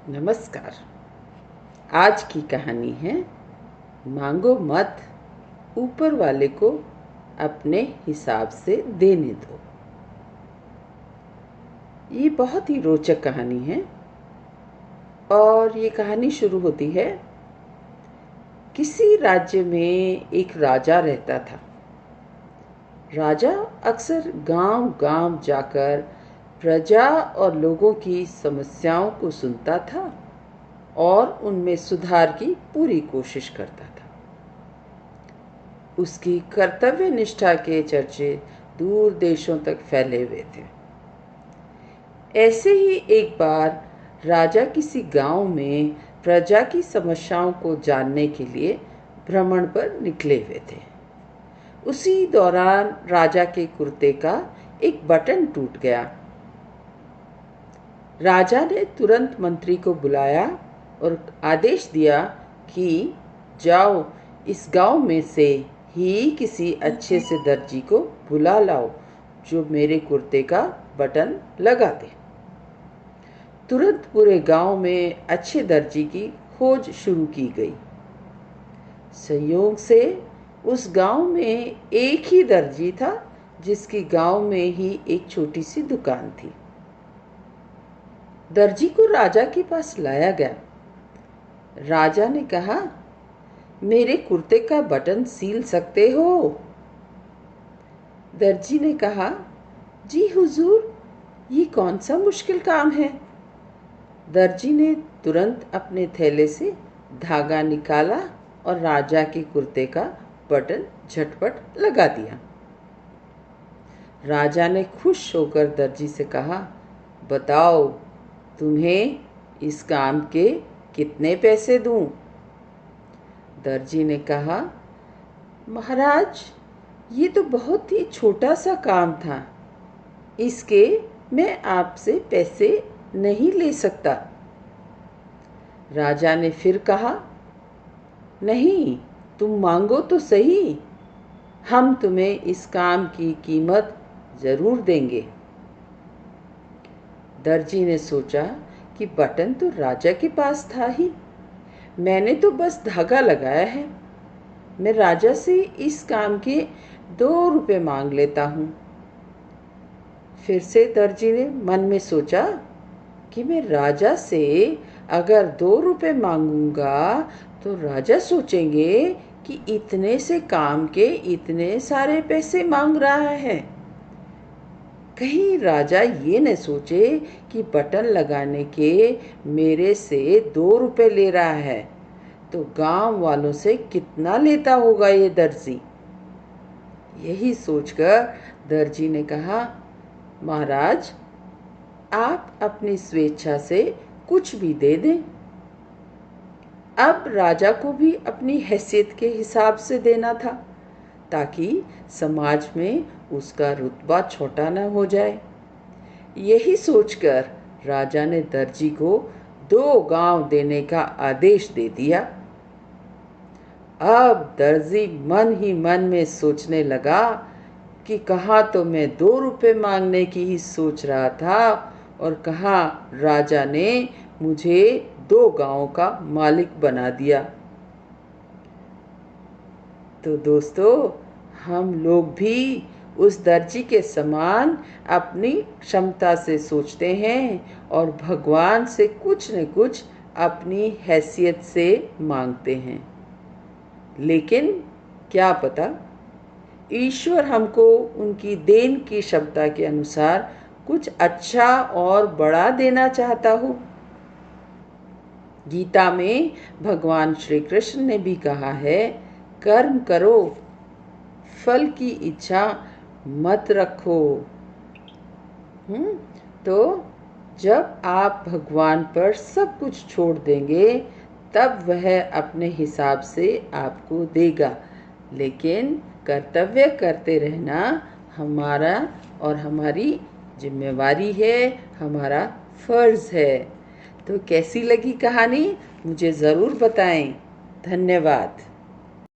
नमस्कार। आज की कहानी है मांगो मत, ऊपर वाले को अपने हिसाब से देने दो। ये बहुत ही रोचक कहानी है और ये कहानी शुरू होती है। किसी राज्य में एक राजा रहता था। राजा अक्सर गांव-गांव जाकर प्रजा और लोगों की समस्याओं को सुनता था और उनमें सुधार की पूरी कोशिश करता था। उसकी कर्तव्य निष्ठा के चर्चे दूर देशों तक फैले हुए थे। ऐसे ही एक बार राजा किसी गांव में प्रजा की समस्याओं को जानने के लिए भ्रमण पर निकले हुए थे। उसी दौरान राजा के कुर्ते का एक बटन टूट गया। राजा ने तुरंत मंत्री को बुलाया और आदेश दिया कि जाओ, इस गांव में से ही किसी अच्छे से दर्जी को बुला लाओ जो मेरे कुर्ते का बटन लगा दे। तुरंत पूरे गांव में अच्छे दर्जी की खोज शुरू की गई। संयोग से उस गांव में एक ही दर्जी था जिसकी गांव में ही एक छोटी सी दुकान थी। दर्जी को राजा के पास लाया गया। राजा ने कहा, मेरे कुर्ते का बटन सील सकते हो? दर्जी ने कहा, जी हुजूर, ये कौन सा मुश्किल काम है। दर्जी ने तुरंत अपने थैले से धागा निकाला और राजा के कुर्ते का बटन झटपट लगा दिया। राजा ने खुश होकर दर्जी से कहा, बताओ, तुम्हें इस काम के कितने पैसे दूं? दर्जी ने कहा, महाराज, ये तो बहुत ही छोटा सा काम था, इसके मैं आपसे पैसे नहीं ले सकता। राजा ने फिर कहा, नहीं, तुम मांगो तो सही, हम तुम्हें इस काम की कीमत जरूर देंगे। दर्जी ने सोचा कि बटन तो राजा के पास था ही, मैंने तो बस धागा लगाया है। मैं राजा से इस काम के 2 रुपए मांग लेता हूँ। फिर से दर्जी ने मन में सोचा कि मैं राजा से अगर 2 रुपए मांगूंगा तो राजा सोचेंगे कि इतने से काम के इतने सारे पैसे मांग रहा है। कहीं राजा ये न सोचे कि बटन लगाने के मेरे से 2 रुपए ले रहा है, तो गांव वालों से कितना लेता होगा ये दर्जी। यही सोचकर दर्जी ने कहा, महाराज, आप अपनी स्वेच्छा से कुछ भी दे दें। अब राजा को भी अपनी हैसियत के हिसाब से देना था, ताकि समाज में उसका रुतबा छोटा न हो जाए। यही सोचकर राजा ने दर्जी को 2 गांव देने का आदेश दे दिया। अब दर्जी मन ही मन में सोचने लगा कि कहाँ तो मैं 2 रुपए मांगने की ही सोच रहा था और कहाँ राजा ने मुझे 2 गांवों का मालिक बना दिया। तो दोस्तों, हम लोग भी उस दर्जी के समान अपनी क्षमता से सोचते हैं और भगवान से कुछ न कुछ अपनी हैसियत से मांगते हैं। लेकिन क्या पता ईश्वर हमको उनकी देन की क्षमता के अनुसार कुछ अच्छा और बड़ा देना चाहता हो। गीता में भगवान श्री कृष्ण ने भी कहा है, कर्म करो, फल की इच्छा मत रखो। तो जब आप भगवान पर सब कुछ छोड़ देंगे तब वह अपने हिसाब से आपको देगा, लेकिन कर्तव्य करते रहना हमारा और हमारी जिम्मेवारी है, हमारा फर्ज है। तो कैसी लगी कहानी मुझे ज़रूर बताएं। धन्यवाद।